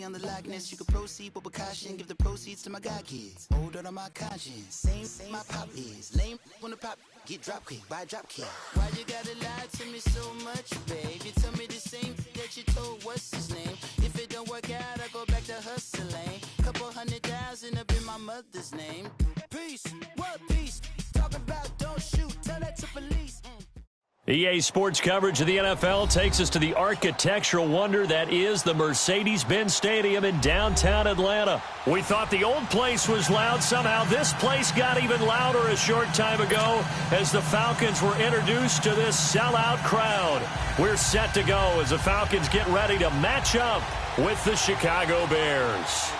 on the likeness. You can proceed with precaution, give the proceeds to my god kids. Hold on my conscience, same my pop is. Lame when the pop get drop kick by drop kick. Why you gotta lie to me so much, babe? You tell me the same that you told what's his name. If it don't work out, I go back to hustling. Couple 100,000 up in my mother's name. Peace, what peace? Talking about don't shoot, tell that to police. EA Sports coverage of the NFL takes us to the architectural wonder that is the Mercedes-Benz Stadium in downtown Atlanta. We thought the old place was loud. Somehow this place got even louder a short time ago as the Falcons were introduced to this sellout crowd. We're set to go as the Falcons get ready to match up with the Chicago Bears.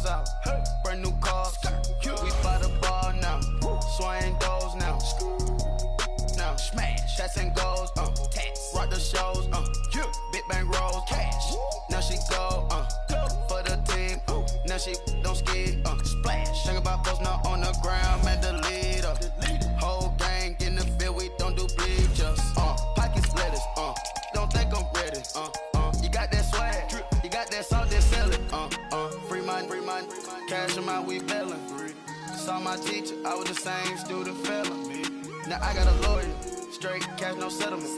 Out. Hey. Brand new cars, we by the ball now. Swing doors now. Now smash, shots and goals, tax. Rock the shows, big bang rolls, cash. Now she go, for the team, now she don't ski, splash. Think about post now on the ground, man, the leader. Whole gang in the field, we don't do bleachers. Pocket splitters, don't think I'm ready. You got that swag, you got that salt, that sell it. Free mind, cash them out, we bailin'. Saw my teacher, I was the same student felon. Now I got a lawyer, straight cash, no settlement.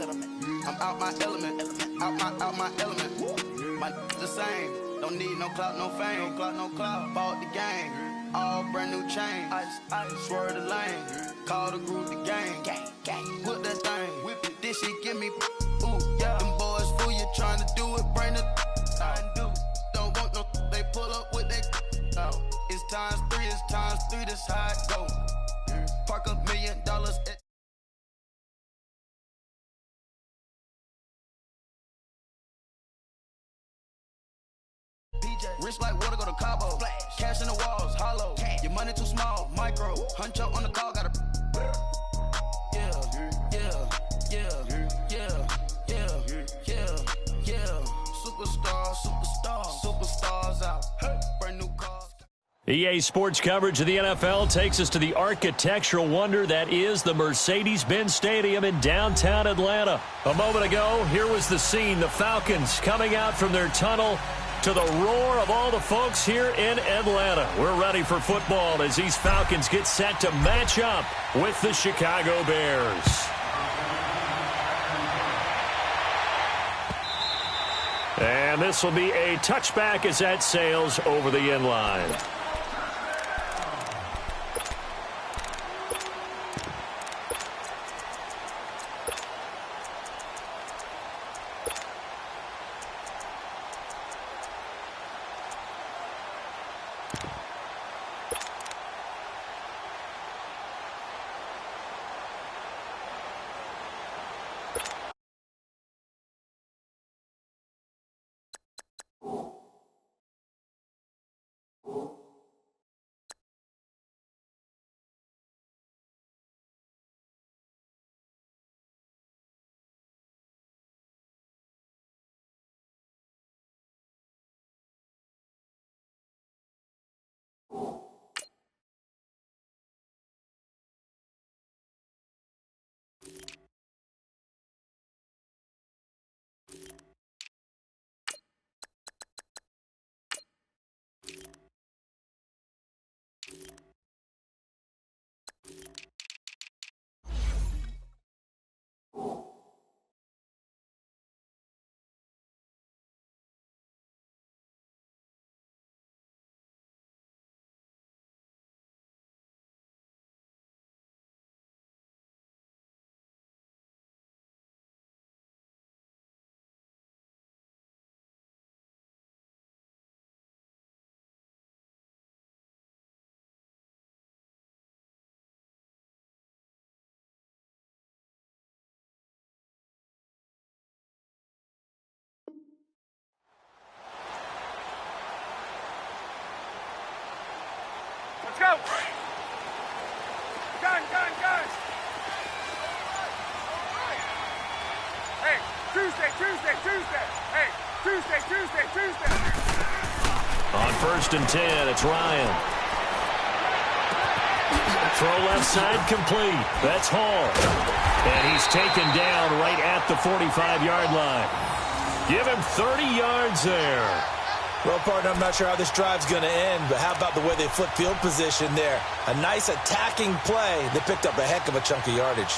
I'm out my element, out my element. My the same, don't need no clout, no fame. No clout, bought the game, all brand new chain. I swerve the lane, call the group the gang. Whip that thing, whip it, this shit give me, ooh, yeah. Them boys fool you trying to do it, bring the don't want no, they pull up with they it's times three, this how it go. Park $1 million at PJ. Rich like water, go to Cabo. Splash. Cash in the walls, hollow. Cash. Your money too small, micro. Huncho on the call, got a Superstars out. Hey. Brand new cars. EA Sports coverage of the NFL takes us to the architectural wonder that is the Mercedes-Benz Stadium in downtown Atlanta. A moment ago, here was the scene. The Falcons coming out from their tunnel to the roar of all the folks here in Atlanta. We're ready for football as these Falcons get set to match up with the Chicago Bears. And this will be a touchback as that sails over the end line. Gun. Hey, Tuesday. Hey, Tuesday. On 1st and 10, it's Ryan. Throw left side complete. That's Hall. And he's taken down right at the 45-yard line. Give him 30 yards there. Well, partner, I'm not sure how this drive's going to end, but how about the way they flip field position there? A nice attacking play. They picked up a heck of a chunk of yardage.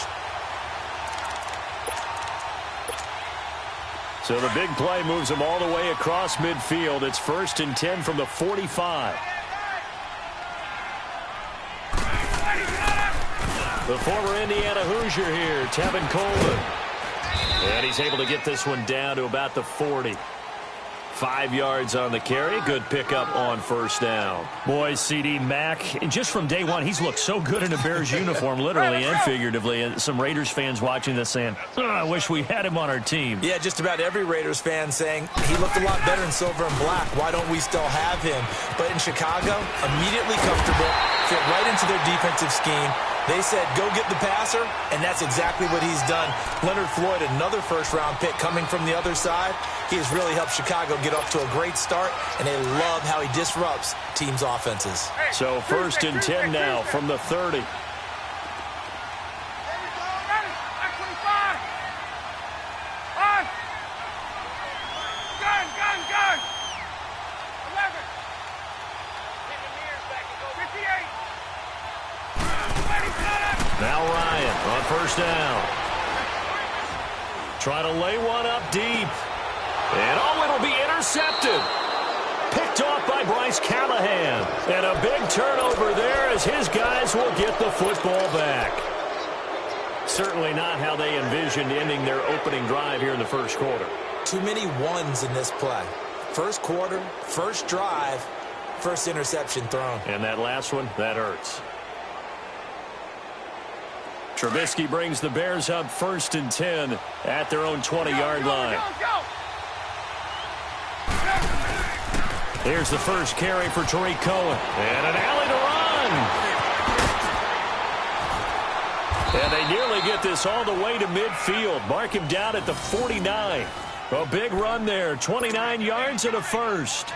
So the big play moves them all the way across midfield. It's 1st and 10 from the 45. The former Indiana Hoosier here, Tevin Coleman. And he's able to get this one down to about the 40. 5 yards on the carry. Good pickup on 1st down. Boy, CD Mack, just from day one, he's looked so good in a Bears uniform, literally and figuratively. And some Raiders fans watching this saying, I wish we had him on our team. Yeah, just about every Raiders fan saying he looked a lot better in silver and black. Why don't we still have him? But in Chicago, immediately comfortable, fit right into their defensive scheme. They said, go get the passer, and that's exactly what he's done. Leonard Floyd, another first-round pick coming from the other side. He has really helped Chicago get off to a great start, and they love how he disrupts teams' offenses. So 1st and 10 now from the 30. Gun. 11. Now Ryan on 1st down. Try to lay one up deep. And it'll be intercepted. Picked off by Bryce Callahan. And a big turnover there as his guys will get the football back. Certainly not how they envisioned ending their opening drive here in the 1st quarter. Too many ones in this play. 1st quarter, 1st drive, 1st interception thrown. And that last one, that hurts. Trubisky brings the Bears up 1st and 10 at their own 20-yard line. Here's the first carry for Tariq Cohen. And an alley to run. And they nearly get this all the way to midfield. Mark him down at the 49. A big run there. 29 yards and a first.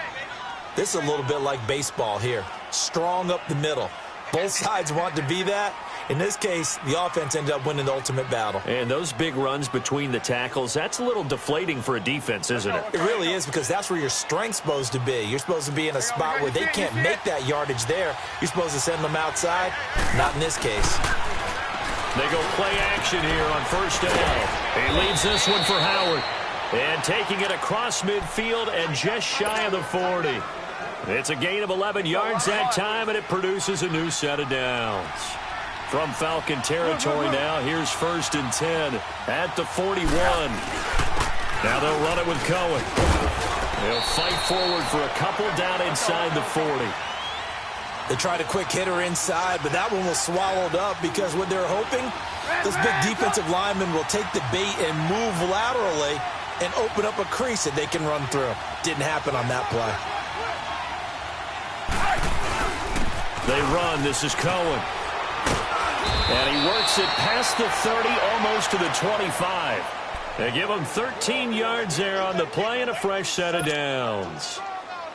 This is a little bit like baseball here. Strong up the middle. Both sides want to be that. In this case, the offense ended up winning the ultimate battle. And those big runs between the tackles, that's a little deflating for a defense, isn't it? It really is, because that's where your strength's supposed to be. You're supposed to be in a spot where they can't make that yardage there. You're supposed to send them outside. Not in this case. They go play action here on 1st down. He leads this one for Howard. And taking it across midfield and just shy of the 40. It's a gain of 11 yards that time, and it produces a new set of downs. From Falcon territory now, here's 1st and 10 at the 41. Now they'll run it with Cohen. They'll fight forward for a couple down inside the 40. They tried a quick hitter inside, but that one was swallowed up because what they're hoping, this big defensive lineman will take the bait and move laterally and open up a crease that they can run through. Didn't happen on that play. They run. This is Cohen. And he works it past the 30, almost to the 25. They give him 13 yards there on the play and a fresh set of downs.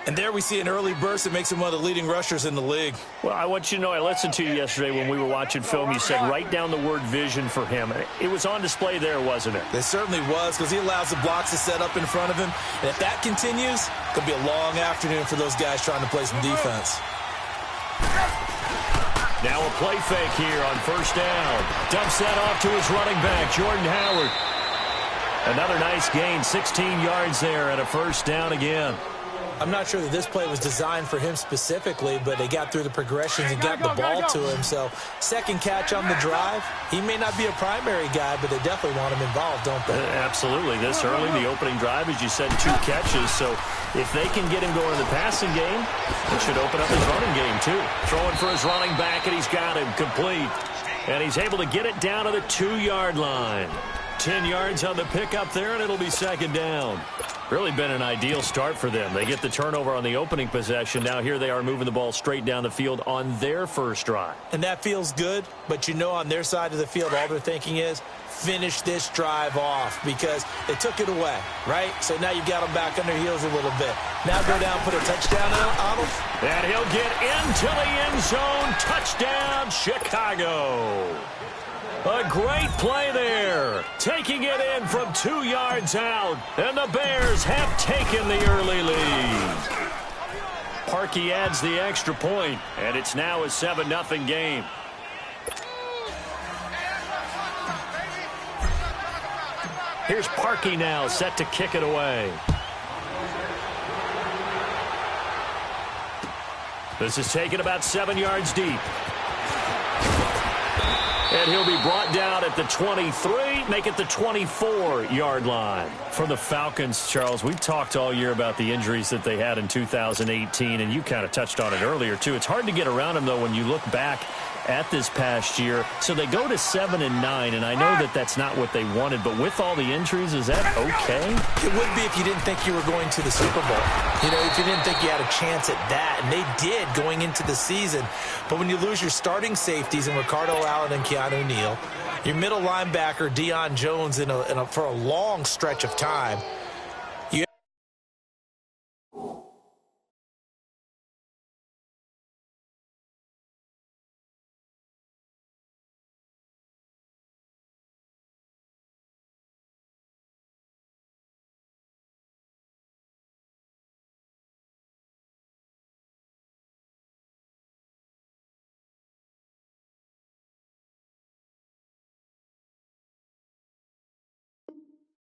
And there we see an early burst that makes him one of the leading rushers in the league. Well, I want you to know, I listened to you yesterday when we were watching film. You said write down the word vision for him. It was on display there, wasn't it? It certainly was, because he allows the blocks to set up in front of him. And if that continues, it could be a long afternoon for those guys trying to play some defense. Now a play fake here on 1st down. Dumps that off to his running back, Jordan Howard. Another nice gain, 16 yards there and a 1st down again. I'm not sure that this play was designed for him specifically, but they got through the progressions and got the ball to him. So, second catch on the drive. He may not be a primary guy, but they definitely want him involved, don't they? Absolutely. This early, the opening drive, as you said, 2 catches. So, if they can get him going in the passing game, it should open up his running game, too. Throwing for his running back, and he's got him complete. And he's able to get it down to the 2-yard line. 10 yards on the pickup there, and it'll be second down. Really been an ideal start for them. They get the turnover on the opening possession. Now here they are moving the ball straight down the field on their first drive. And that feels good, but you know on their side of the field all they're thinking is finish this drive off because they took it away, right? So now you've got them back on their heels a little bit. Now go down, put a touchdown on them. And he'll get into the end zone. Touchdown, Chicago. A great play there. Taking it in from 2 yards out. And the Bears have taken the early lead. Parkey adds the extra point, and it's now a 7-0 game. Here's Parkey now, set to kick it away. This is taken about 7 yards deep. And he'll be brought down at the 23, make it the 24-yard line. For the Falcons, Charles, we've talked all year about the injuries that they had in 2018, and you kind of touched on it earlier, too. It's hard to get around them, though, when you look back at this past year. So they go to 7-9, and I know that that's not what they wanted, but with all the injuries, is that okay? It would be if you didn't think you were going to the Super Bowl. You know, if you didn't think you had a chance at that, and they did going into the season. But when you lose your starting safeties in Ricardo Allen and Keanu Neal, your middle linebacker Deion Jones for a long stretch of time,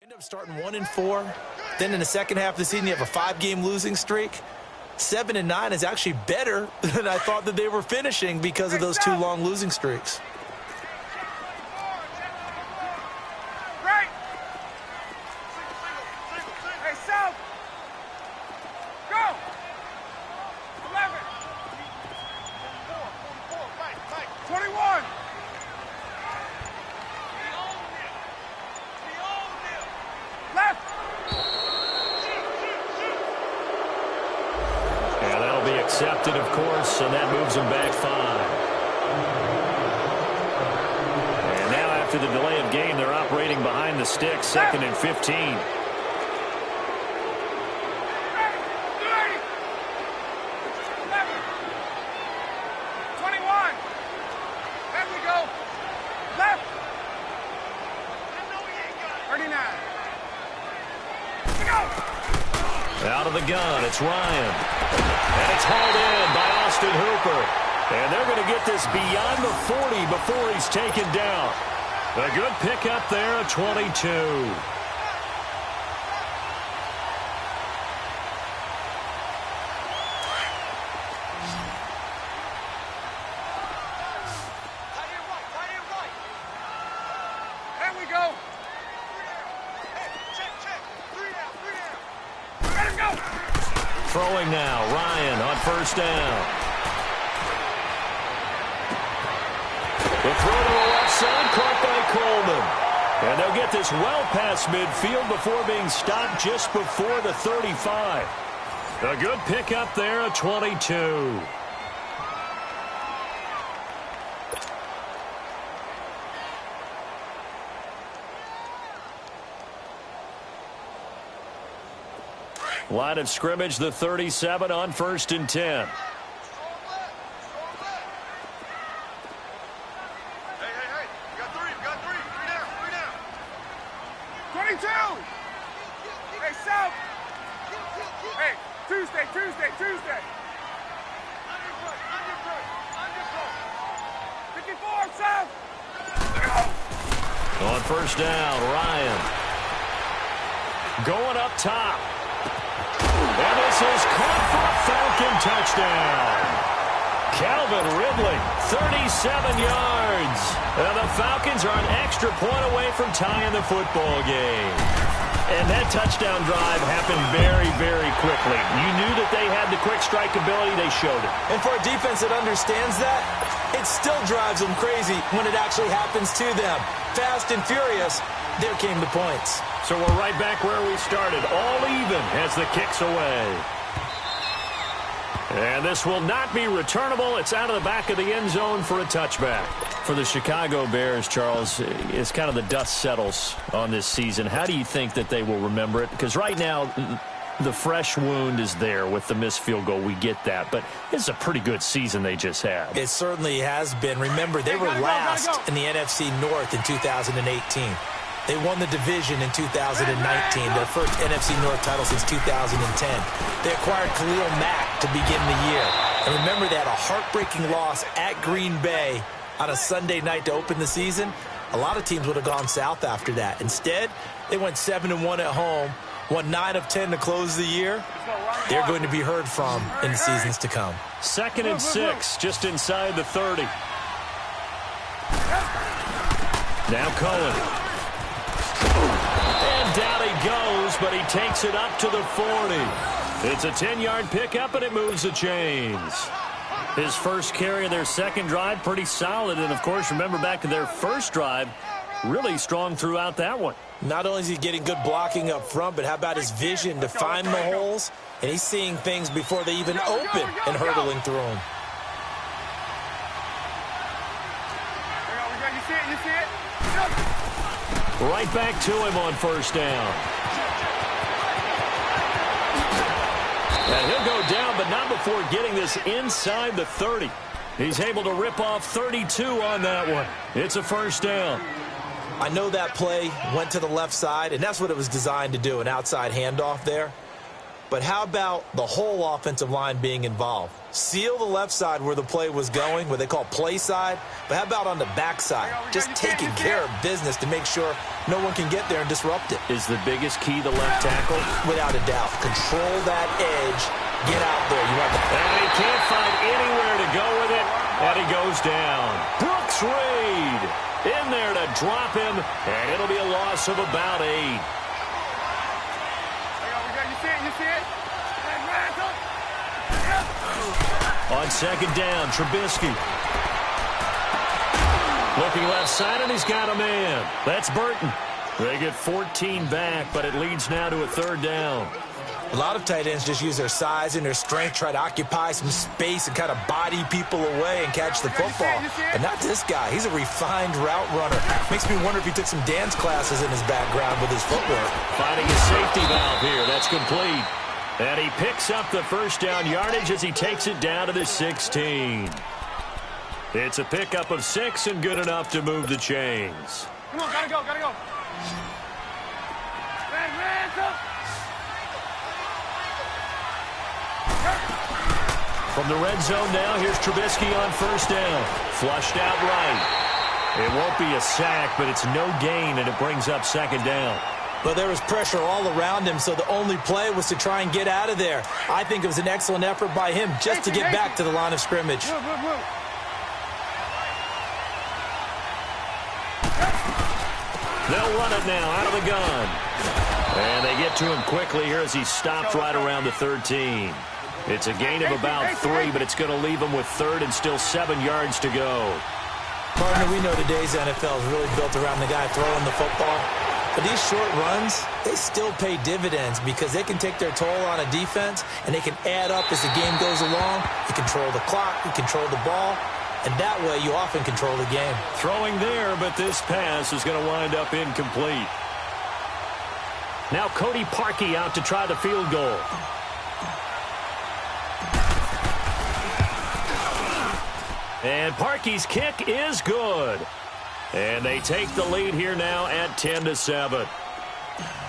end up starting 1-4. Then in the second half of the season, you have a 5-game losing streak. 7-9 is actually better than I thought that they were finishing because of those 2 long losing streaks. Right. Hey, South. Go. 11. 21. Left. Yeah, that'll be accepted, of course, and that moves them back 5. And now after the delay of game, they're operating behind the sticks, 2nd and 15. Out of the gun, it's Ryan. And it's hauled in by Austin Hooper. And they're going to get this beyond the 40 before he's taken down. A good pickup there, a 22. Throwing now, Ryan on first down. The throw to the left side, caught by Coleman. And they'll get this well past midfield before being stopped just before the 35. A good pickup there, a 22. Line of scrimmage, the 37 on 1st and 10. Hey, you got 3 down. 22. Hey, South. Hey, Tuesday. Underfoot. 54, South. On first down, Ryan. Going up top. And this is caught for a Falcon touchdown. Calvin Ridley, 37 yards. And the Falcons are an extra point away from tying the football game. And that touchdown drive happened very, very quickly. You knew that they had the quick strike ability. They showed it. And for a defense that understands that, it still drives them crazy when it actually happens to them. Fast and furious, there came the points. So we're right back where we started, all even as the kick's away. And this will not be returnable. It's out of the back of the end zone for a touchback. For the Chicago Bears, Charles, it's kind of the dust settles on this season. How do you think that they will remember it? Because right now, the fresh wound is there with the missed field goal. We get that. But it's a pretty good season they just had. It certainly has been. Remember, they were last in the NFC North in 2018. They won the division in 2019, their first NFC North title since 2010. They acquired Khalil Mack to begin the year. And remember, they had a heartbreaking loss at Green Bay on a Sunday night to open the season. A lot of teams would have gone south after that. Instead, they went 7-1 at home, won 9 of 10 to close the year. They're going to be heard from in the seasons to come. 2nd and 6, just inside the 30. Now Cohen. And down he goes, but he takes it up to the 40. It's a 10-yard pickup, and it moves the chains. His first carry of their second drive, pretty solid. And, of course, remember back to their first drive, really strong throughout that one. Not only is he getting good blocking up front, but how about his vision to find the holes? And he's seeing things before they even open and hurdling through them. You see it? You see it? Right back to him on first down. And he'll go down, but not before getting this inside the 30. He's able to rip off 32 on that one. It's a first down. I know that play went to the left side, and that's what it was designed to do, an outside handoff there. But how about the whole offensive line being involved? Seal the left side where the play was going, what they call play side. But how about on the back side? Just taking care of business to make sure no one can get there and disrupt it. Is the biggest key the left tackle? Without a doubt. Control that edge. Get out there. You have and he can't find anywhere to go with it, and he goes down. Brooks Reed in there to drop him, and it'll be a loss of about 8. You see it? On second down, Trubisky. Looking left side, and he's got a man. That's Burton. They get 14 back, but it leads now to a third down. A lot of tight ends just use their size and their strength, try to occupy some space and kind of body people away and catch the football. But not this guy. He's a refined route runner. Makes me wonder if he took some dance classes in his background with his footwork. Finding a safety valve here. That's complete. And he picks up the first down yardage as he takes it down to the 16. It's a pickup of 6 and good enough to move the chains. Come on, gotta go. From the red zone now, here's Trubisky on first down. Flushed out right. It won't be a sack, but it's no gain, and it brings up second down. Well, there was pressure all around him, so the only play was to try and get out of there. I think it was an excellent effort by him just to get back to the line of scrimmage. They'll run it now out of the gun. And they get to him quickly here as he stopped right around the 13. It's a gain of about 3, but it's going to leave him with third and still 7 yards to go. Partner, we know today's NFL is really built around the guy throwing the football. But these short runs, they still pay dividends because they can take their toll on a defense, and they can add up as the game goes along. You control the clock, you control the ball, and that way you often control the game. Throwing there, but this pass is going to wind up incomplete. Now Cody Parkey out to try the field goal. And Parkey's kick is good. And they take the lead here now at 10-7.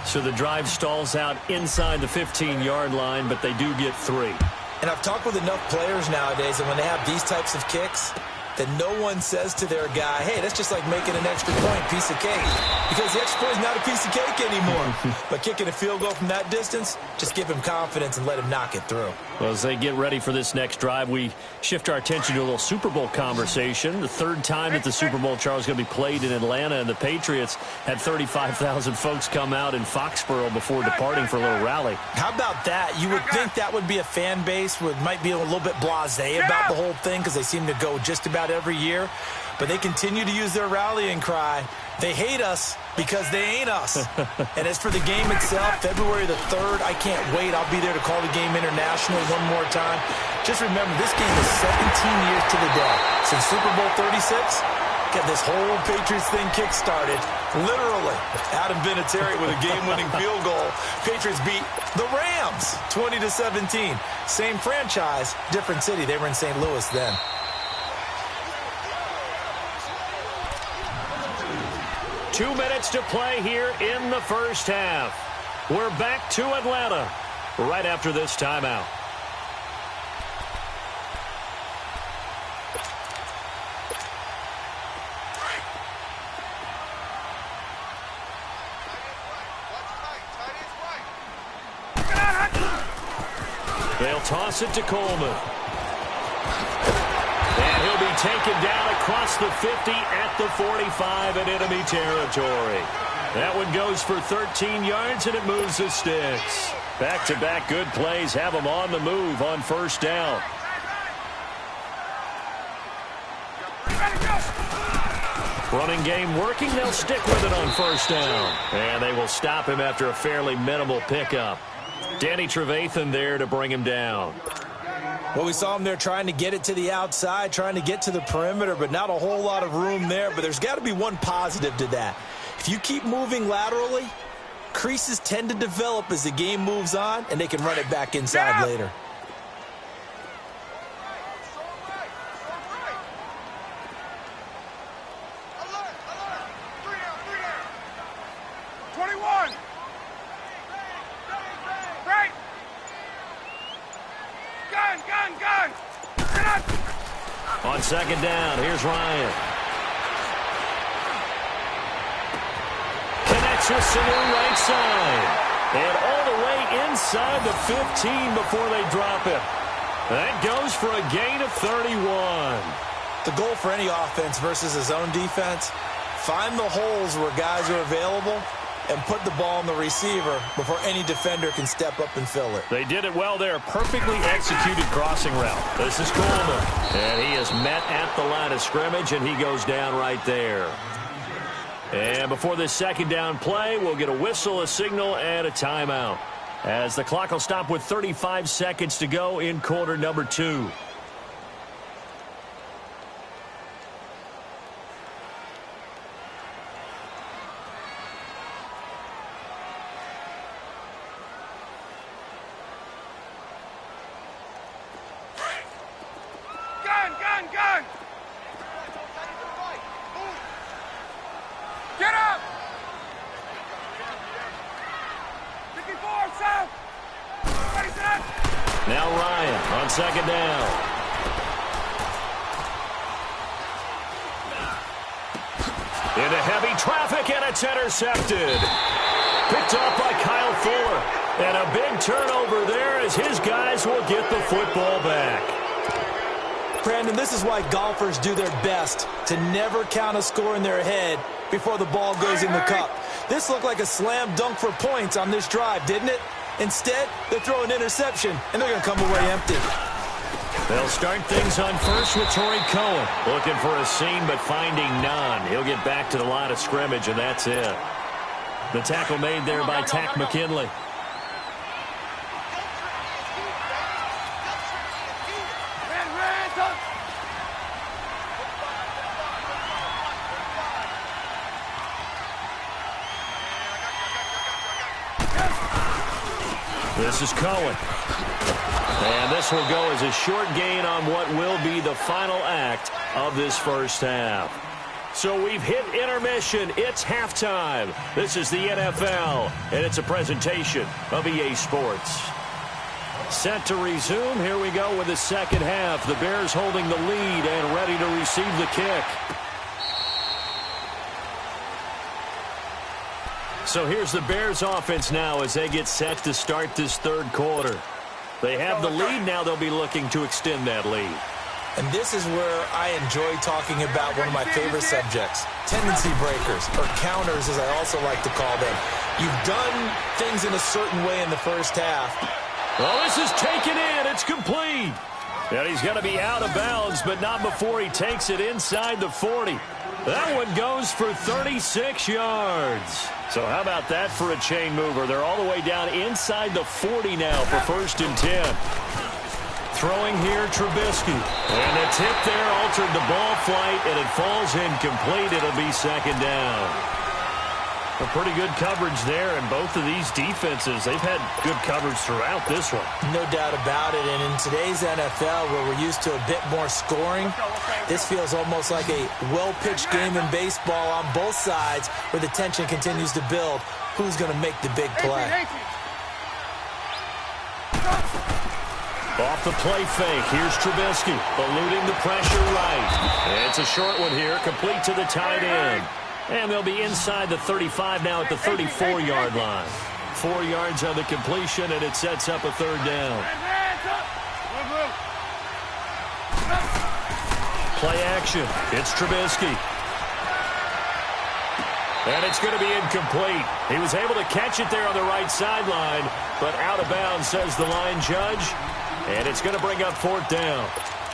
So the drive stalls out inside the 15-yard line, but they do get 3. And I've talked with enough players nowadays that when they have these types of kicks, that no one says to their guy, hey, that's just like making an extra point, piece of cake. Because the extra point is not a piece of cake anymore. But kicking a field goal from that distance, just give him confidence and let him knock it through. Well, as they get ready for this next drive, we shift our attention to a little Super Bowl conversation. The third time that the Super Bowl, Charles, is going to be played in Atlanta, and the Patriots had 35,000 folks come out in Foxborough before departing for a little rally. How about that? You would think that would be a fan base who might be a little bit blasé about the whole thing because they seem to go just about every year. But they continue to use their rallying cry. They hate us because they ain't us. And as for the game itself, February the 3rd, I can't wait. I'll be there to call the game internationally one more time. Just remember, this game is 17 years to the day. Since Super Bowl 36, get this whole Patriots thing kick-started. Literally, Adam Vinatieri with a game-winning field goal. Patriots beat the Rams 20-17. Same franchise, different city. They were in St. Louis then. Two minutes to play here in the first half. We're back to Atlanta right after this timeout. They'll toss it to Coleman. And he'll be taken down across the 50 at the 45 in enemy territory. That one goes for 13 yards, and it moves the sticks. Back-to-back good plays have them on the move on first down. Running game working. They'll stick with it on first down. And they will stop him after a fairly minimal pickup. Danny Trevathan there to bring him down. Well, we saw him there trying to get it to the outside, trying to get to the perimeter, but not a whole lot of room there. But there's got to be one positive to that. If you keep moving laterally, creases tend to develop as the game moves on, and they can run it back inside later. On second down, here's Ryan. Connects with Sanu right side. And all the way inside the 15 before they drop it. That goes for a gain of 31. The goal for any offense versus his own defense, find the holes where guys are available and put the ball on the receiver before any defender can step up and fill it. They did it well there. Perfectly executed crossing route. This is Coleman. And he is met at the line of scrimmage, and he goes down right there. And before this second down play, we'll get a whistle, a signal, and a timeout, as the clock will stop with 35 seconds to go in quarter number 2. Gun! Get up! 54, south! Ready, set! Now Ryan on second down. Into heavy traffic, and it's intercepted. Picked off by Kyle Fuller. And a big turnover there as his guys will get the football back. Brandon, this is why golfers do their best to never count a score in their head before the ball goes in the cup. This looked like a slam dunk for points on this drive, didn't it? Instead, they're throwing interception, and they're going to come away empty. They'll start things on first with Torrey Cohen. Looking for a seam, but finding none. He'll get back to the line of scrimmage, and that's it. The tackle made there by Tack McKinley. This is Cohen. And this will go as a short gain on what will be the final act of this first half. So we've hit intermission. It's halftime. This is the NFL, and it's a presentation of EA Sports. Set to resume. Here we go with the second half. The Bears holding the lead and ready to receive the kick. So here's the Bears offense now as they get set to start this third quarter. They have the lead. Now they'll be looking to extend that lead. And this is where I enjoy talking about one of my favorite subjects, tendency breakers, or counters as I also like to call them. You've done things in a certain way in the first half. Well, this is taken in. It's complete. And he's going to be out of bounds, but not before he takes it inside the 40. That one goes for 36 yards. So how about that for a chain mover? They're all the way down inside the 40 now for 1st and 10. Throwing here, Trubisky. And the tip there altered the ball flight, and it falls incomplete. It'll be 2nd down. A pretty good coverage there, and both of these defenses, they've had good coverage throughout this one. No doubt about it, and in today's NFL, where we're used to a bit more scoring, this feels almost like a well-pitched game in baseball on both sides, where the tension continues to build. Who's going to make the big play? Off the play fake, here's Trubisky, eluding the pressure right. It's a short one here, complete to the tight end. And they'll be inside the 35 now at the 34-yard line. 4 yards on the completion, and it sets up a 3rd down. Play action. It's Trubisky. And it's going to be incomplete. He was able to catch it there on the right sideline, but out of bounds, says the line judge. And it's going to bring up 4th down.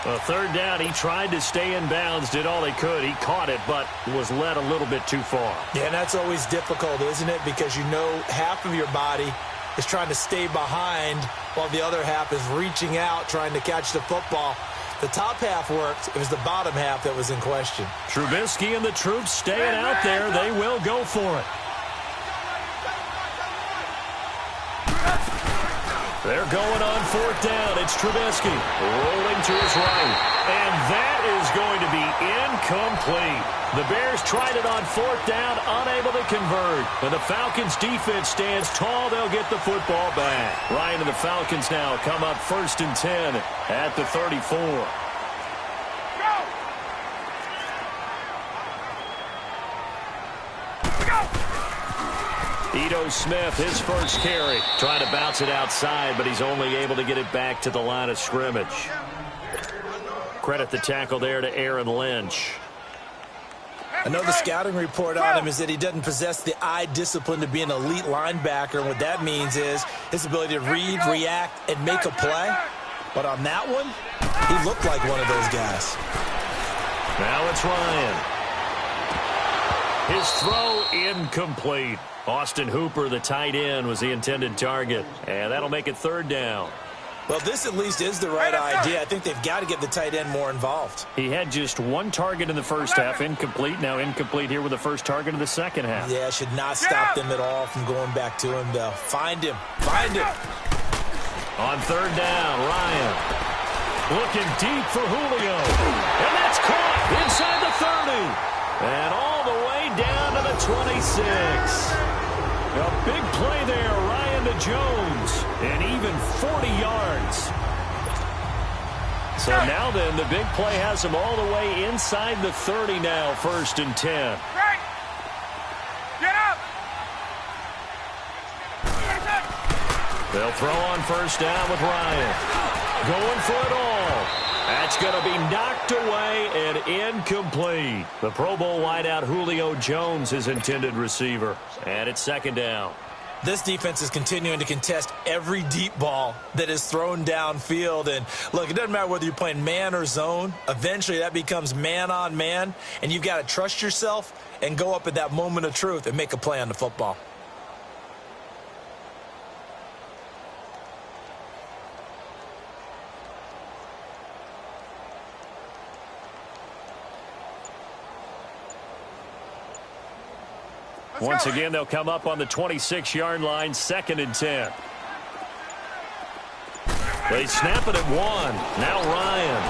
A 3rd down, he tried to stay in bounds, did all he could. He caught it, but was led a little bit too far. Yeah, and that's always difficult, isn't it? Because you know half of your body is trying to stay behind while the other half is reaching out, trying to catch the football. The top half worked. It was the bottom half that was in question. Trubisky and the troops staying out there. They will go for it. They're going on 4th down. It's Trubisky rolling to his right. And that is going to be incomplete. The Bears tried it on 4th down, unable to convert. And the Falcons defense stands tall. They'll get the football back. Ryan and the Falcons now come up 1st and 10 at the 34. Ito Smith, his first carry. Trying to bounce it outside, but he's only able to get it back to the line of scrimmage. Credit the tackle there to Aaron Lynch. I know the scouting report on him is that he doesn't possess the eye discipline to be an elite linebacker. And what that means is his ability to read, react, and make a play. But on that one, he looked like one of those guys. Now it's Ryan. His throw incomplete. Austin Hooper, the tight end, was the intended target. And that'll make it 3rd down. Well, this at least is the right idea. I think they've got to get the tight end more involved. He had just 1 target in the first half, incomplete. Now incomplete here with the first target of the second half. Yeah, should not stop them at all from going back to him, though. Find him. Find him. On 3rd down, Ryan. Looking deep for Julio. And that's caught inside the 30. And all the way down to the 26. A big play there, Ryan to Jones, and even 40 yards. So now then, the big play has him all the way inside the 30 now, 1st and 10. Get up! They'll throw on 1st down with Ryan. Going for it all. That's going to be knocked away and incomplete. The Pro Bowl wideout Julio Jones, his intended receiver. And it's 2nd down. This defense is continuing to contest every deep ball that is thrown downfield. And, look, it doesn't matter whether you're playing man or zone. Eventually, that becomes man on man. And you've got to trust yourself and go up at that moment of truth and make a play on the football. Once again, they'll come up on the 26-yard line, 2nd and 10. They snap it at 1. Now Ryan.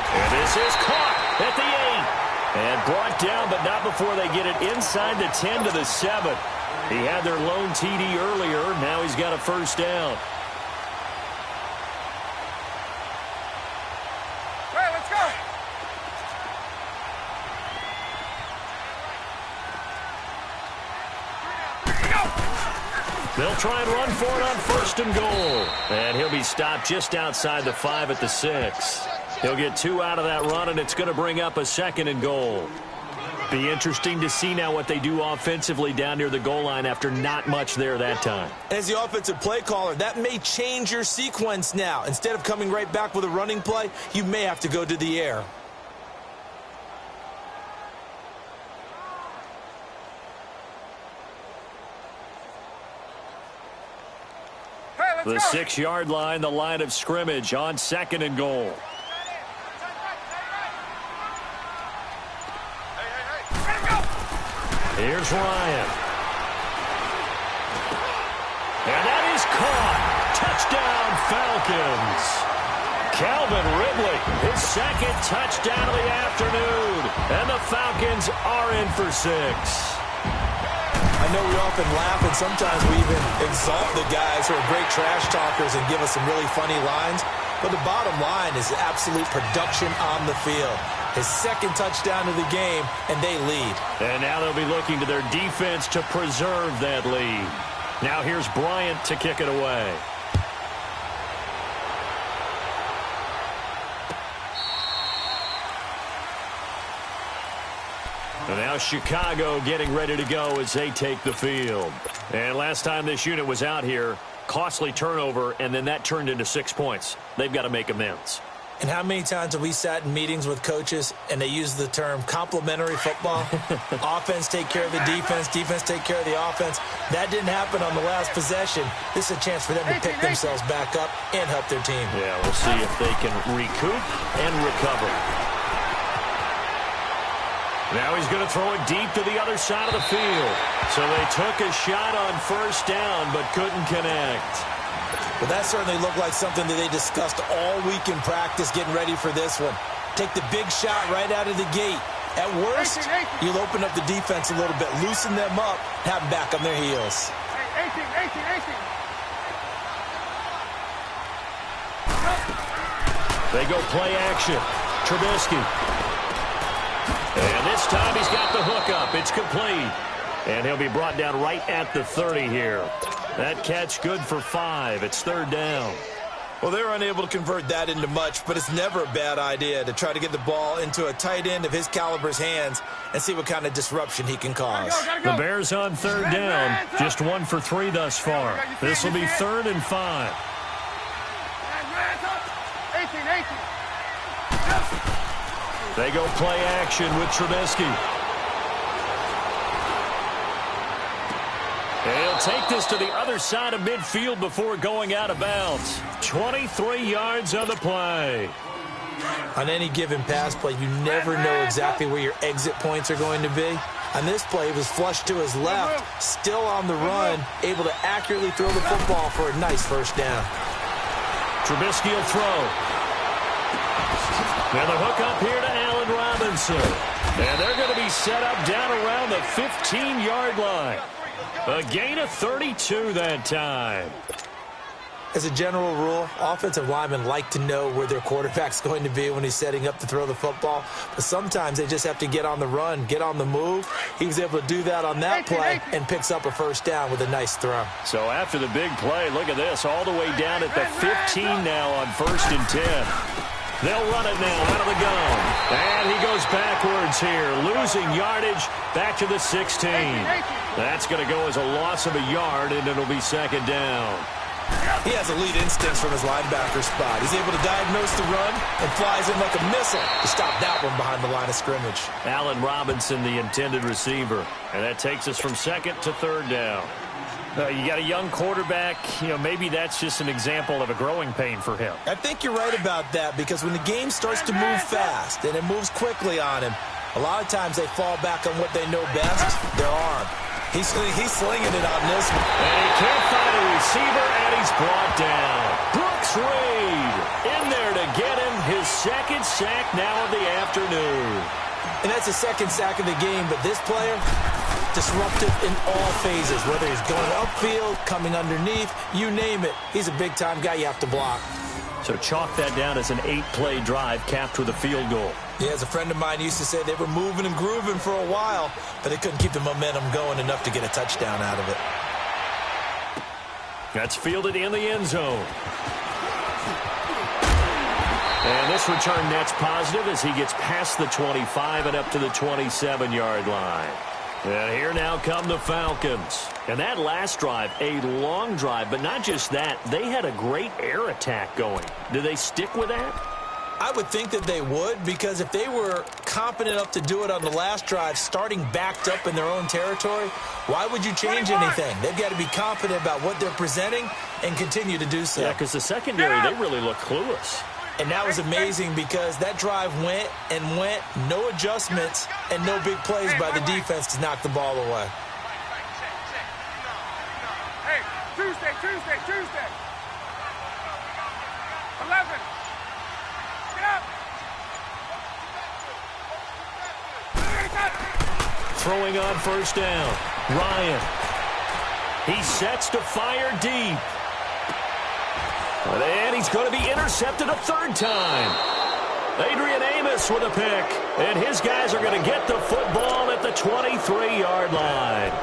And this is caught at the 8. And brought down, but not before they get it inside the 10 to the 7. He had their lone TD earlier. Now he's got a first down. Hey, let's go. They'll try and run for it on 1st and goal. And he'll be stopped just outside the 5 at the 6. He'll get 2 out of that run, and it's going to bring up a 2nd and goal. Be interesting to see now what they do offensively down near the goal line after not much there that time. As the offensive play caller, that may change your sequence now. Instead of coming right back with a running play, you may have to go to the air. The 6-yard line, the line of scrimmage on 2nd and goal. Here's Ryan. And that is caught. Touchdown, Falcons. Calvin Ridley, his 2nd touchdown of the afternoon. And the Falcons are in for 6. I know we often laugh, and sometimes we even exalt the guys who are great trash talkers and give us some really funny lines. But the bottom line is absolute production on the field. His 2nd touchdown of the game, and they lead. And now they'll be looking to their defense to preserve that lead. Now here's Bryant to kick it away. And now Chicago getting ready to go as they take the field. And last time this unit was out here, costly turnover, and then that turned into 6 points. They've got to make amends. And how many times have we sat in meetings with coaches and they use the term complementary football? Offense take care of the defense, defense take care of the offense. That didn't happen on the last possession. This is a chance for them to pick themselves back up and help their team. Yeah, we'll see if they can recoup and recover. Now he's going to throw it deep to the other side of the field. So they took a shot on 1st down but couldn't connect. Well, that certainly looked like something that they discussed all week in practice getting ready for this one. Take the big shot right out of the gate. At worst, you'll open up the defense a little bit, loosen them up, have them back on their heels. 18. They go play action. Trubisky. And this time he's got the hook up. It's complete. And he'll be brought down right at the 30 here. That catch good for 5. It's 3rd down. Well, they were unable to convert that into much, but it's never a bad idea to try to get the ball into a tight end of his caliber's hands and see what kind of disruption he can cause. The Bears on 3rd down. Just 1 for 3 thus far. This will be 3rd and 5. 18. They go play action with Trubisky. And he'll take this to the other side of midfield before going out of bounds. 23 yards on the play. On any given pass play, you never know exactly where your exit points are going to be. On this play, it was flushed to his left, still on the run, able to accurately throw the football for a nice 1st down. Trubisky will throw. Now the hook up here to Allen Robinson. And they're going to be set up down around the 15-yard line. A gain of 32 that time. As a general rule, offensive linemen like to know where their quarterback's going to be when he's setting up to throw the football. But sometimes they just have to get on the run, get on the move. He was able to do that on that play and picks up a 1st down with a nice throw. So after the big play, look at this, all the way down at the 15 now on 1st and 10. They'll run it now out of the gun. And he goes backwards here, losing yardage back to the 16. That's going to go as a loss of a yard, and it'll be 2nd down. He has elite instincts from his linebacker spot. He's able to diagnose the run and flies in like a missile to stop that one behind the line of scrimmage. Allen Robinson, the intended receiver. And that takes us from 2nd to 3rd down. You got a young quarterback, maybe that's just an example of a growing pain for him. I think you're right about that, because when the game starts to move fast and it moves quickly on him, a lot of times they fall back on what they know best, their arm. He's slinging it on this one. And he can't find a receiver, and he's brought down. Brooks Reed in there to get him his 2nd sack now of the afternoon. And that's the second sack of the game, but this player, disruptive in all phases, whether he's going upfield, coming underneath, you name it. He's a big-time guy you have to block. So chalk that down as an 8-play drive capped with a field goal. Yeah, as a friend of mine used to say, they were moving and grooving for a while, but they couldn't keep the momentum going enough to get a touchdown out of it. That's fielded in the end zone. And this return net's positive as he gets past the 25 and up to the 27-yard line. And here now come the Falcons. And that last drive, a long drive, but not just that. They had a great air attack going. Do they stick with that? I would think that they would, because if they were competent enough to do it on the last drive, starting backed up in their own territory, why would you change anything? They've got to be confident about what they're presenting and continue to do so. Yeah, because the secondary, they really look clueless. And that was amazing because that drive went and went, no adjustments, and no big plays by the defense to knock the ball away. Hey, Tuesday. 11. Get up. Throwing on first down. Ryan. He sets to fire deep. And he's going to be intercepted a third time. Adrian Amos with a pick. And his guys are going to get the football at the 23-yard line.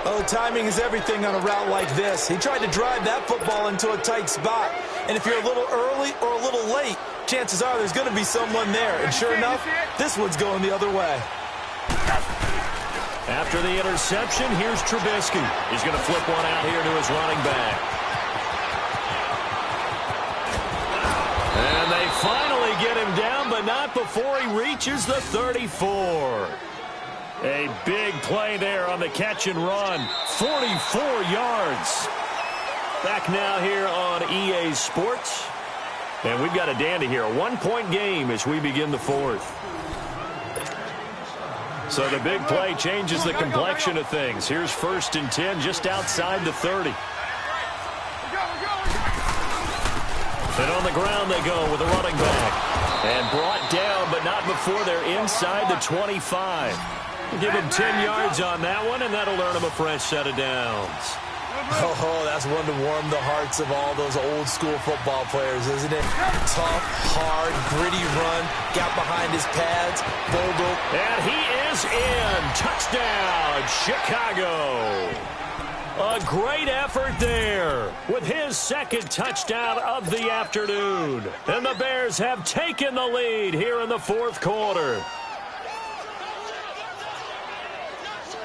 Oh, timing is everything on a route like this. He tried to drive that football into a tight spot. And if you're a little early or a little late, chances are there's going to be someone there. And sure enough, this one's going the other way. After the interception, here's Trubisky. He's going to flip one out here to his running back. And they finally get him down, but not before he reaches the 34. A big play there on the catch and run. 44 yards. Back now here on EA Sports. And we've got a dandy here. A 1-point game as we begin the fourth. So the big play changes the complexion of things. Here's 1st and 10 just outside the 30. And on the ground they go with a running back. And brought down, but not before they're inside the 25. Give him 10 yards on that one, and that'll earn him a fresh set of downs. Oh, that's one to warm the hearts of all those old-school football players, isn't it? Tough, hard, gritty run, got behind his pads, boggled. And he is in. Touchdown, Chicago. A great effort there with his second touchdown of the afternoon. And the Bears have taken the lead here in the fourth quarter.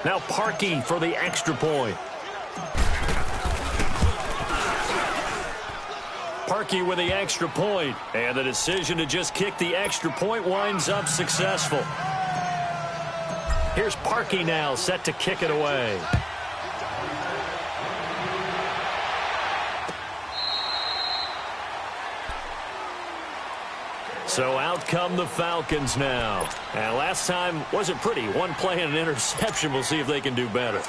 Now Parkey for the extra point. Parkey with the extra point. And the decision to just kick the extra point winds up successful. Here's Parkey now set to kick it away. So out come the Falcons now. And last time wasn't pretty. One play and an interception. We'll see if they can do better.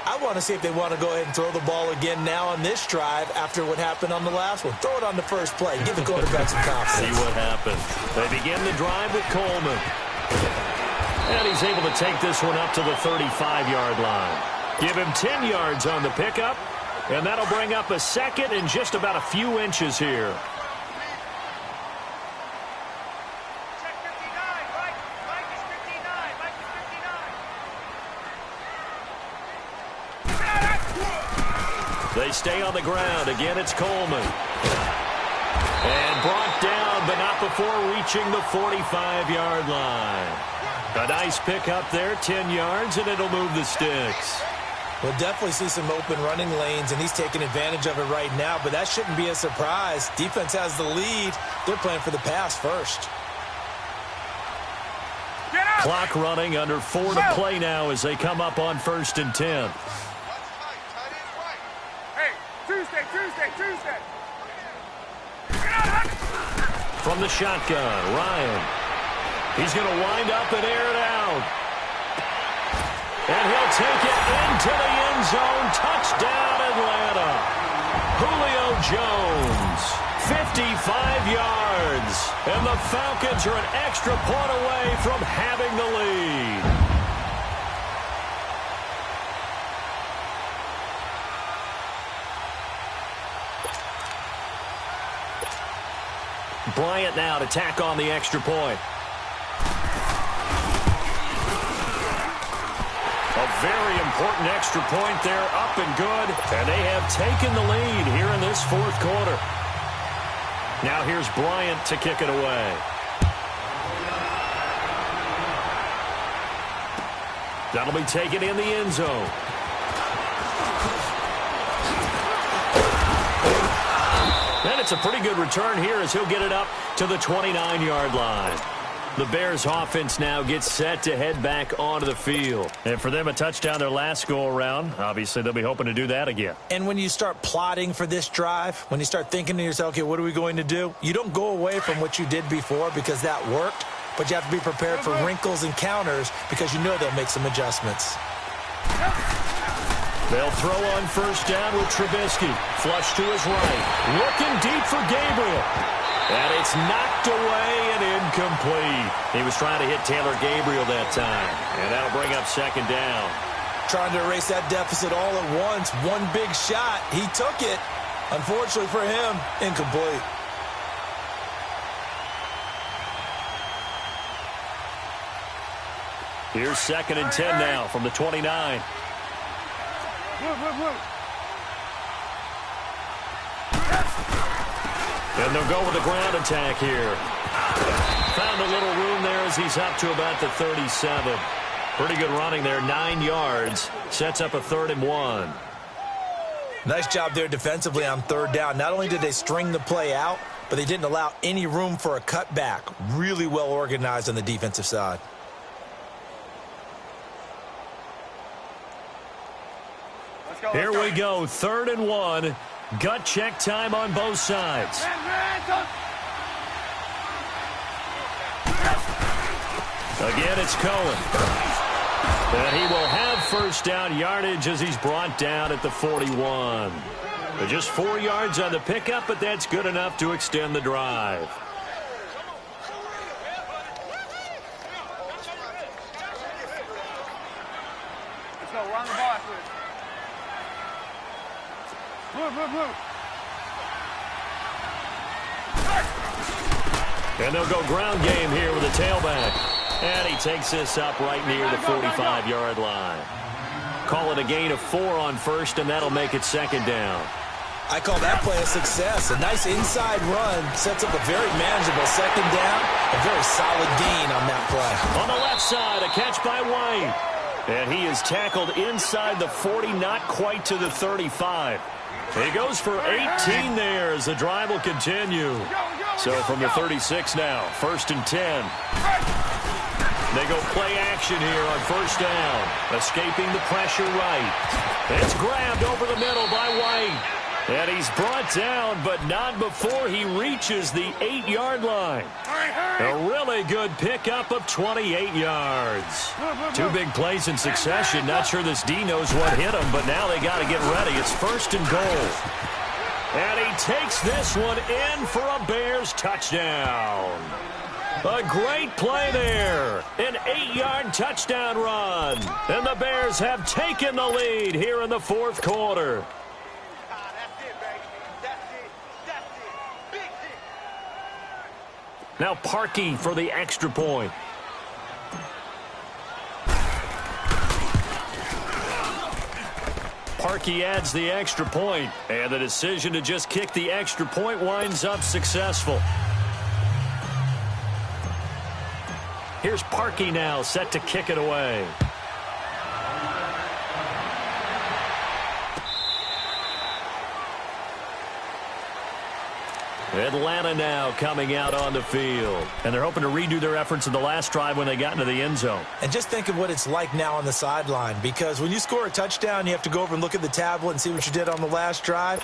I want to see if they want to go ahead and throw the ball again now on this drive after what happened on the last one. Throw it on the first play. Give the quarterback some confidence. See what happens. They begin the drive with Coleman. And he's able to take this one up to the 35-yard line. Give him 10 yards on the pickup. And that'll bring up a second and just about a few inches here. They stay on the ground. Again, it's Coleman. And brought down, but not before reaching the 45-yard line. A nice pickup there, 10 yards, and it'll move the sticks. We'll definitely see some open running lanes, and he's taking advantage of it right now, but that shouldn't be a surprise. Defense has the lead. They're playing for the pass first. Clock running, under 4 to play now as they come up on 1st and 10. Tuesday. From the shotgun, Ryan. He's going to wind up and air it out. And he'll take it into the end zone. Touchdown, Atlanta. Julio Jones, 55 yards. And the Falcons are an extra point away from having the lead. Bryant now to tack on the extra point. A very important extra point there, up and good. And they have taken the lead here in this fourth quarter. Now here's Bryant to kick it away. That'll be taken in the end zone. And it's a pretty good return here as he'll get it up to the 29-yard line. The Bears offense now gets set to head back onto the field. And for them, a touchdown their last go-around. Obviously, they'll be hoping to do that again. And when you start plotting for this drive, when you start thinking to yourself, okay, what are we going to do? You don't go away from what you did before because that worked, but you have to be prepared for wrinkles and counters because you know they'll make some adjustments. They'll throw on first down with Trubisky. Flush to his right. Looking deep for Gabriel. And it's knocked away and incomplete. He was trying to hit Taylor Gabriel that time. And that'll bring up second down. Trying to erase that deficit all at once. One big shot. He took it. Unfortunately for him, incomplete. Here's 2nd and 10 now from the 29. And they'll go with the ground attack here. Found a little room there as he's up to about the 37. Pretty good running there, 9 yards. Sets up a 3rd and 1. Nice job there defensively on third down. Not only did they string the play out, but they didn't allow any room for a cutback. Really well organized on the defensive side. Here we go, 3rd and 1. Gut check time on both sides. Again, it's Cohen. And he will have first down yardage as he's brought down at the 41. Just 4 yards on the pickup, but that's good enough to extend the drive. Let's go, we're on the ball after this. Move. And they'll go ground game here with a tailback. And he takes this up right near the 45-yard line. Call it a gain of 4 on first, and that'll make it 2nd down. I call that play a success. A nice inside run sets up a very manageable 2nd down. A very solid gain on that play. On the left side, a catch by White. And he is tackled inside the 40, not quite to the 35. He goes for 18 there as the drive will continue. So from the 36 now, 1st and 10. They go play action here on first down. Escaping the pressure right. It's grabbed over the middle by White. And he's brought down, but not before he reaches the 8-yard line. A really good pickup of 28 yards. 2 big plays in succession. Not sure this D knows what hit him, but now they got to get ready. It's 1st and goal. And he takes this one in for a Bears touchdown. A great play there. An 8-yard touchdown run. And the Bears have taken the lead here in the 4th quarter. Now Parkey for the extra point. Parkey adds the extra point, and the decision to just kick the extra point winds up successful. Here's Parkey now set to kick it away. Atlanta now coming out on the field. And they're hoping to redo their efforts in the last drive when they got into the end zone. And just think of what it's like now on the sideline, because when you score a touchdown, you have to go over and look at the tablet and see what you did on the last drive.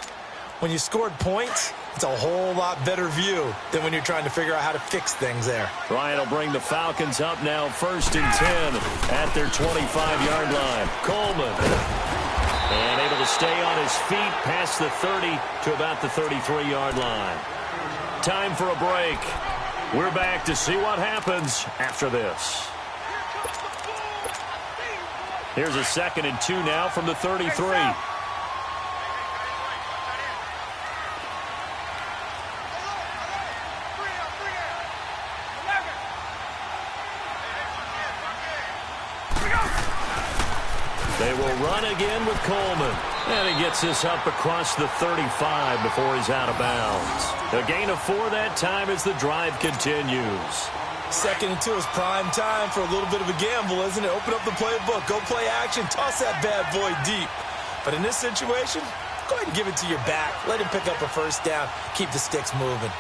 When you scored points, it's a whole lot better view than when you're trying to figure out how to fix things there. Bryant will bring the Falcons up now 1st and 10 at their 25-yard line. Coleman. And able to stay on his feet past the 30 to about the 33-yard line. Time for a break. We're back to see what happens after this. Here's a 2nd and 2 now from the 33. They will run again with Coleman. And he gets this up across the 35 before he's out of bounds. A gain of 4 that time as the drive continues. 2nd and 2 is prime time for a little bit of a gamble, isn't it? Open up the playbook, go play action, toss that bad boy deep. But in this situation, go ahead and give it to your back. Let him pick up a first down. Keep the sticks moving.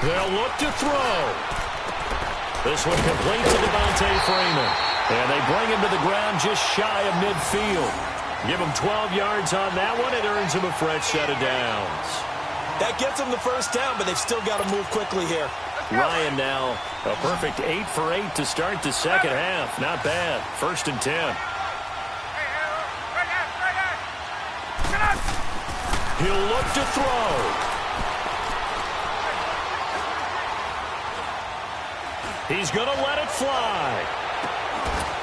They'll look to throw. This one complete to Devontae Freeman. And they bring him to the ground just shy of midfield. Give him 12 yards on that one. It earns him a fresh set of downs. That gets them the first down, but they've still got to move quickly here. Ryan now a perfect 8 for 8 to start the second half. Not bad. 1st and 10. He'll look to throw. He's going to let it fly.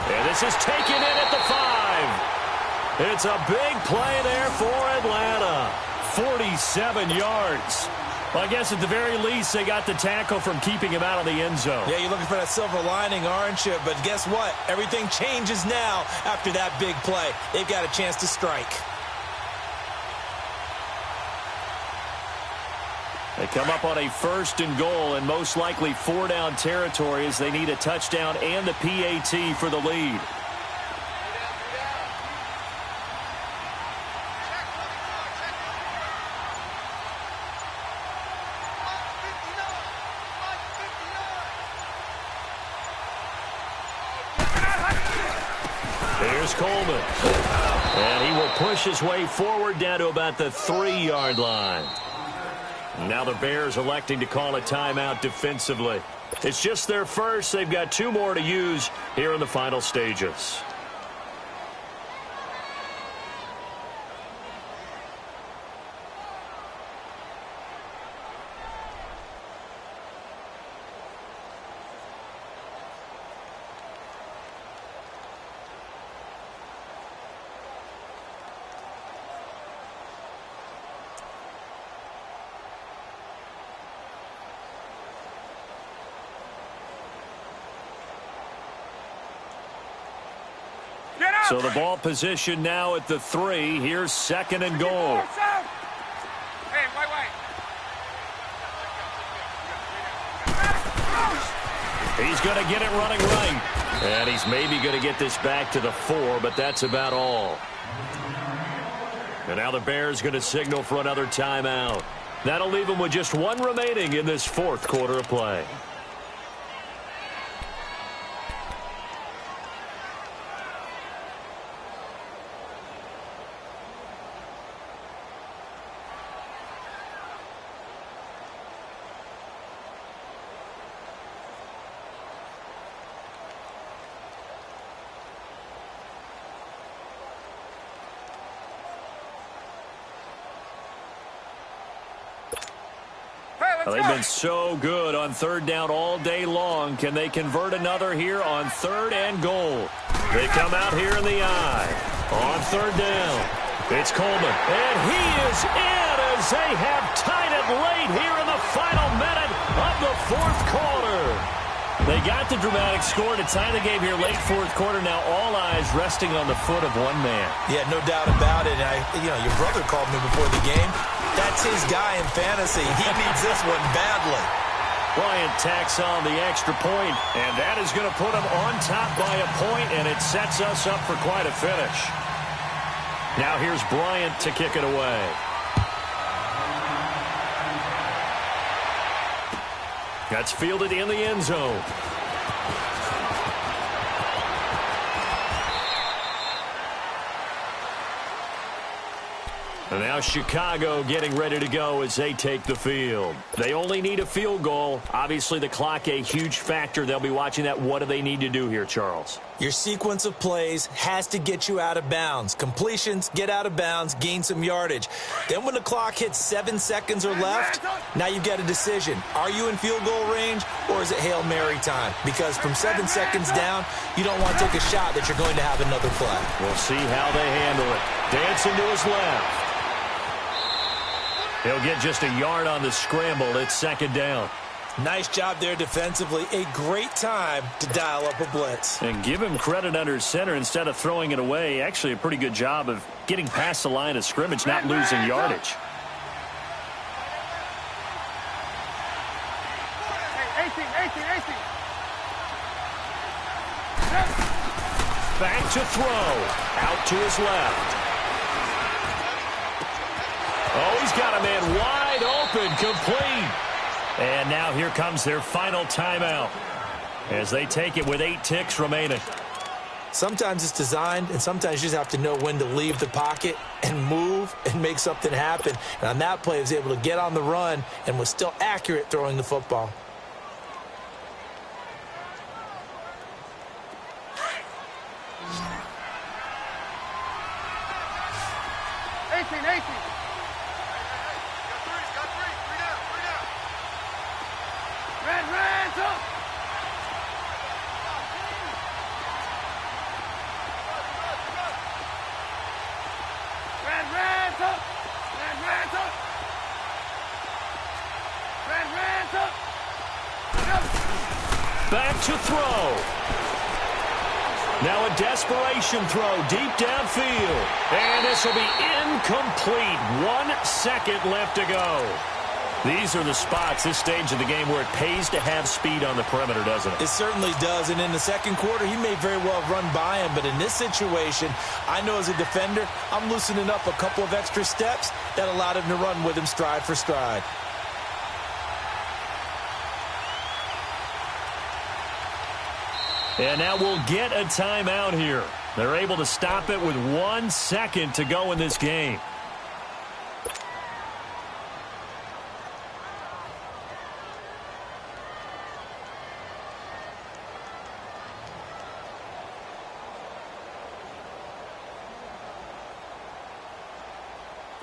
And this is taken in at the 5. It's a big play there for Atlanta. 47 yards. Well, I guess at the very least, they got the tackle from keeping him out of the end zone. Yeah, you're looking for that silver lining, aren't you? But guess what? Everything changes now after that big play. They've got a chance to strike. They come up on a 1st and goal and most likely 4-down territory as they need a touchdown and the PAT for the lead. Here's Coleman. And he will push his way forward down to about the 3-yard line. Now the Bears electing to call a timeout defensively. It's just their first. They've got 2 more to use here in the final stages. So the ball position now at the 3. Here's 2nd and goal. Hey, wait. He's going to get it running right. And he's maybe going to get this back to the 4, but that's about all. And now the Bears going to signal for another timeout. That'll leave them with just 1 remaining in this 4th quarter of play. Well, they've been so good on 3rd down all day long. Can they convert another here on 3rd and goal? They come out here in the eye on 3rd down. It's Coleman, and he is in as they have tied it late here in the final minute of the 4th quarter. They got the dramatic score to tie the game here late 4th quarter. Now all eyes resting on the foot of one man. Yeah, no doubt about it. Your brother called me before the game. That's his guy in fantasy. He needs this one badly. Bryant tacks on the extra point, and that is going to put him on top by a point, and it sets us up for quite a finish. Now here's Bryant to kick it away. That's fielded in the end zone. And now Chicago getting ready to go as they take the field. They only need a field goal. Obviously, the clock a huge factor. They'll be watching that. What do they need to do here, Charles? Your sequence of plays has to get you out of bounds. Completions, get out of bounds, gain some yardage. Then when the clock hits 7 seconds or left, now you've got a decision. Are you in field goal range or is it Hail Mary time? Because from 7 seconds down, you don't want to take a shot that you're going to have another play. We'll see how they handle it. Dancing to his left. He'll get just a yard on the scramble. It's second down. Nice job there defensively. A great time to dial up a blitz. And give him credit under center instead of throwing it away. Actually, a pretty good job of getting past the line of scrimmage, not losing yardage. Back to throw. Out to his left. Oh, he's got a man wide open, complete. And now here comes their final timeout as they take it with 8 ticks remaining. Sometimes it's designed, and sometimes you just have to know when to leave the pocket and move and make something happen. And on that play, he was able to get on the run and was still accurate throwing the football. Back to throw. Now a desperation throw deep downfield. And this will be incomplete. 1 second left to go. These are the spots, this stage of the game, where it pays to have speed on the perimeter, doesn't it? It certainly does. And in the second quarter, he may very well run by him. But in this situation, I know as a defender, I'm loosening up a couple of extra steps that allowed him to run with him stride for stride. And now we'll get a timeout here. They're able to stop it with 1 second to go in this game.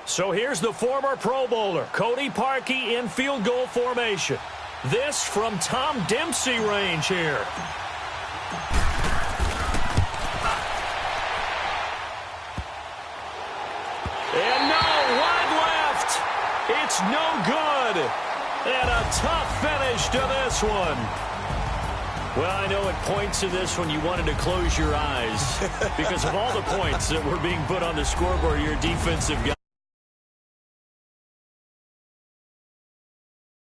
So here's the former Pro Bowler, Cody Parkey, in field goal formation. This from Tom Dempsey range here. And no, wide left. It's no good. And a tough finish to this one. Well, I know at points in this one you wanted to close your eyes because of all the points that were being put on the scoreboard, your defensive guy.